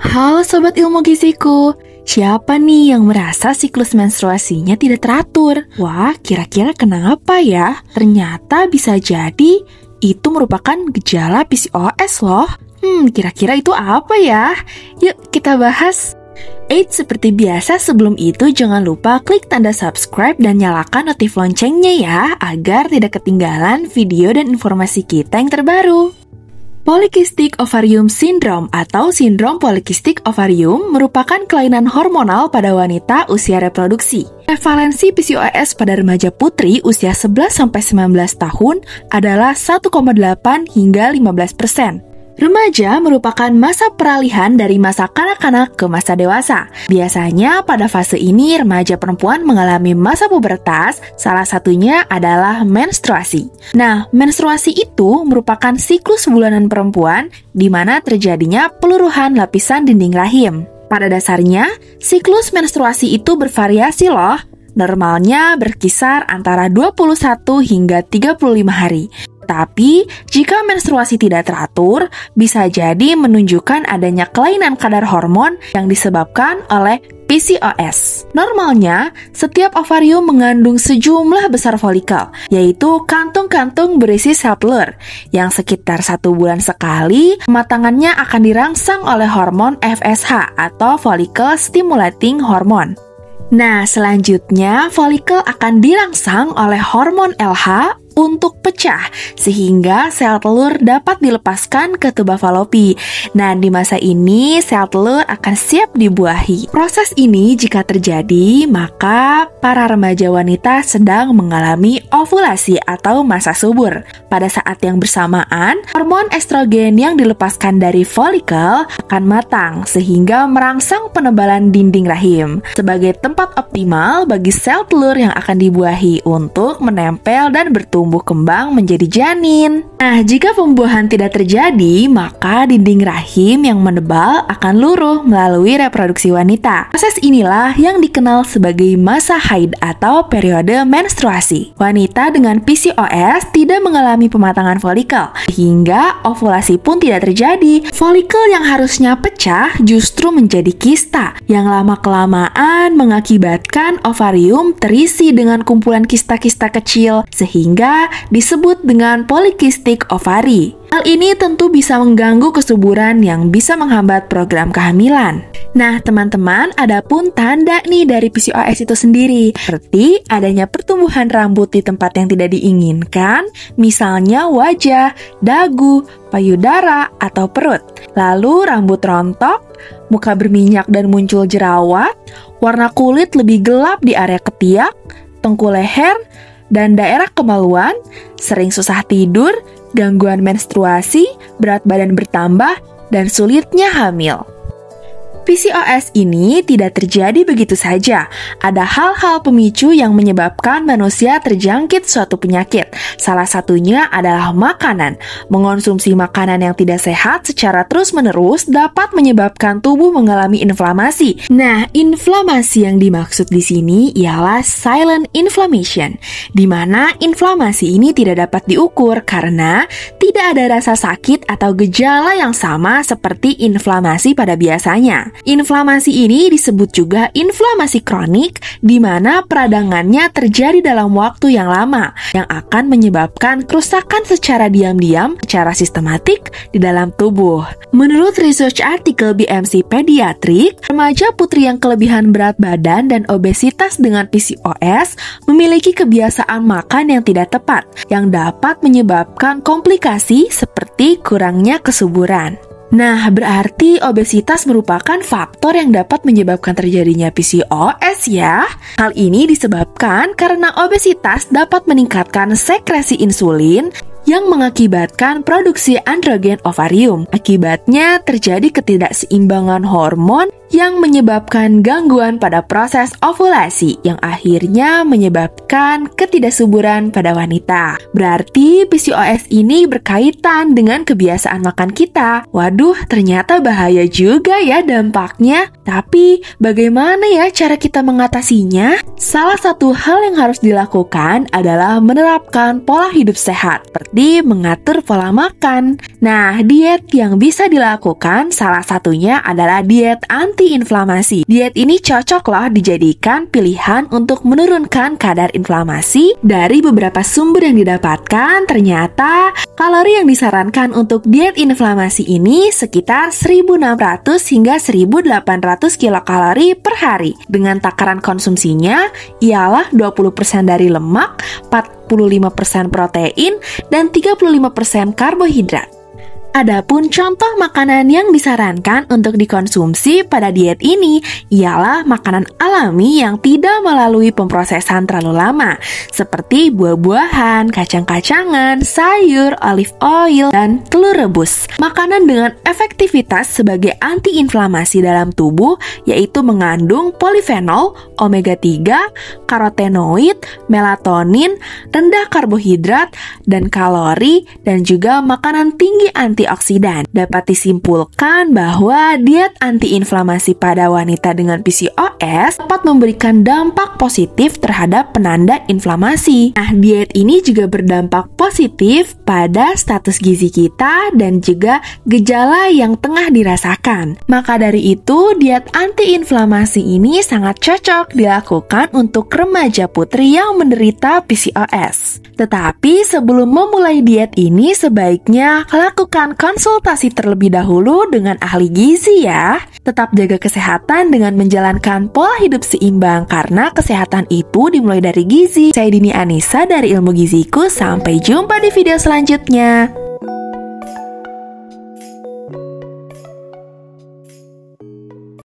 Halo Sobat Ilmu Giziku, siapa nih yang merasa siklus menstruasinya tidak teratur? Wah, kira-kira kenapa ya? Ternyata bisa jadi itu merupakan gejala PCOS loh. Kira-kira itu apa ya? Yuk kita bahas. Seperti biasa sebelum itu jangan lupa klik tanda subscribe dan nyalakan notif loncengnya ya, agar tidak ketinggalan video dan informasi kita yang terbaru. Polycystic Ovarium Syndrome atau sindrom polikistik ovarium merupakan kelainan hormonal pada wanita usia reproduksi. Prevalensi PCOS pada remaja putri usia 11-19 tahun adalah 1,8 hingga 15%. Remaja merupakan masa peralihan dari masa kanak-kanak ke masa dewasa. Biasanya pada fase ini remaja perempuan mengalami masa pubertas, salah satunya adalah menstruasi. Nah, menstruasi itu merupakan siklus bulanan perempuan di mana terjadinya peluruhan lapisan dinding rahim. Pada dasarnya, siklus menstruasi itu bervariasi loh. Normalnya berkisar antara 21 hingga 35 hari. Tapi, jika menstruasi tidak teratur, bisa jadi menunjukkan adanya kelainan kadar hormon yang disebabkan oleh PCOS. Normalnya, setiap ovarium mengandung sejumlah besar folikel, yaitu kantung-kantung berisi sel telur, yang sekitar 1 bulan sekali, pematangannya akan dirangsang oleh hormon FSH atau Follicle Stimulating Hormone. Nah, selanjutnya folikel akan dirangsang oleh hormon LH untuk pecah, sehingga sel telur dapat dilepaskan ke tuba falopi. Nah, di masa ini sel telur akan siap dibuahi. Proses ini jika terjadi, maka para remaja wanita sedang mengalami ovulasi atau masa subur. Pada saat yang bersamaan, hormon estrogen yang dilepaskan dari folikel akan matang, sehingga merangsang penebalan dinding rahim sebagai tempat optimal bagi sel telur yang akan dibuahi untuk menempel dan bertumbuh kembang menjadi janin. Nah, jika pembuahan tidak terjadi, maka dinding rahim yang menebal akan luruh melalui reproduksi wanita. Proses inilah yang dikenal sebagai masa haid atau periode menstruasi. Wanita dengan PCOS tidak mengalami pematangan folikel, sehingga ovulasi pun tidak terjadi. Folikel yang harusnya pecah justru menjadi kista, yang lama-kelamaan mengakibatkan ovarium terisi dengan kumpulan kista-kista kecil, sehingga disebut dengan polycystic ovary. Hal ini tentu bisa mengganggu kesuburan yang bisa menghambat program kehamilan. Nah, teman-teman, adapun tanda nih dari PCOS itu sendiri, seperti adanya pertumbuhan rambut di tempat yang tidak diinginkan, misalnya wajah, dagu, payudara, atau perut. Lalu rambut rontok, muka berminyak dan muncul jerawat, warna kulit lebih gelap di area ketiak, tengkuk leher, dan daerah kemaluan, sering susah tidur, gangguan menstruasi, berat badan bertambah, dan sulitnya hamil. PCOS ini tidak terjadi begitu saja. Ada hal-hal pemicu yang menyebabkan manusia terjangkit suatu penyakit. Salah satunya adalah makanan. Mengonsumsi makanan yang tidak sehat secara terus-menerus dapat menyebabkan tubuh mengalami inflamasi. Nah, inflamasi yang dimaksud di sini ialah silent inflammation, di mana inflamasi ini tidak dapat diukur karena tidak ada rasa sakit atau gejala yang sama seperti inflamasi pada biasanya. Inflamasi ini disebut juga inflamasi kronik, di mana peradangannya terjadi dalam waktu yang lama, yang akan menyebabkan kerusakan secara diam-diam, secara sistematik di dalam tubuh. Menurut research artikel BMC Pediatric, remaja putri yang kelebihan berat badan dan obesitas dengan PCOS memiliki kebiasaan makan yang tidak tepat, yang dapat menyebabkan komplikasi seperti kurangnya kesuburan. Nah, berarti obesitas merupakan faktor yang dapat menyebabkan terjadinya PCOS ya. Hal ini disebabkan karena obesitas dapat meningkatkan sekresi insulin yang mengakibatkan produksi androgen ovarium. Akibatnya terjadi ketidakseimbangan hormon yang menyebabkan gangguan pada proses ovulasi yang akhirnya menyebabkan ketidaksuburan pada wanita. Berarti PCOS ini berkaitan dengan kebiasaan makan kita. Waduh, ternyata bahaya juga ya dampaknya. Tapi bagaimana ya cara kita mengatasinya? Salah satu hal yang harus dilakukan adalah menerapkan pola hidup sehat seperti seperti mengatur pola makan. Nah, diet yang bisa dilakukan salah satunya adalah diet anti-inflamasi. Diet ini cocok loh dijadikan pilihan untuk menurunkan kadar inflamasi. Dari beberapa sumber yang didapatkan, ternyata kalori yang disarankan untuk diet inflamasi ini sekitar 1.600 hingga 1.800 kilokalori per hari. Dengan takaran konsumsinya ialah 20% dari lemak, 45% protein, dan 35% karbohidrat. Adapun contoh makanan yang disarankan untuk dikonsumsi pada diet ini ialah makanan alami yang tidak melalui pemrosesan terlalu lama, seperti buah-buahan, kacang-kacangan, sayur, olive oil, dan telur rebus. Makanan dengan efektivitas sebagai antiinflamasi dalam tubuh yaitu mengandung polifenol, omega 3, karotenoid, melatonin, rendah karbohidrat dan kalori, dan juga makanan tinggi antioksidan. Dapat disimpulkan bahwa diet antiinflamasi pada wanita dengan PCOS dapat memberikan dampak positif terhadap penanda inflamasi. Nah, diet ini juga berdampak positif pada status gizi kita dan juga gejala yang tengah dirasakan. Maka dari itu, diet antiinflamasi ini sangat cocok dilakukan untuk remaja putri yang menderita PCOS. Tetapi sebelum memulai diet ini, sebaiknya lakukan konsultasi terlebih dahulu dengan ahli gizi ya. Tetap jaga kesehatan dengan menjalankan pola hidup seimbang karena kesehatan itu dimulai dari gizi. Saya Dini Anissa dari Ilmu Giziku. Sampai jumpa di video selanjutnya.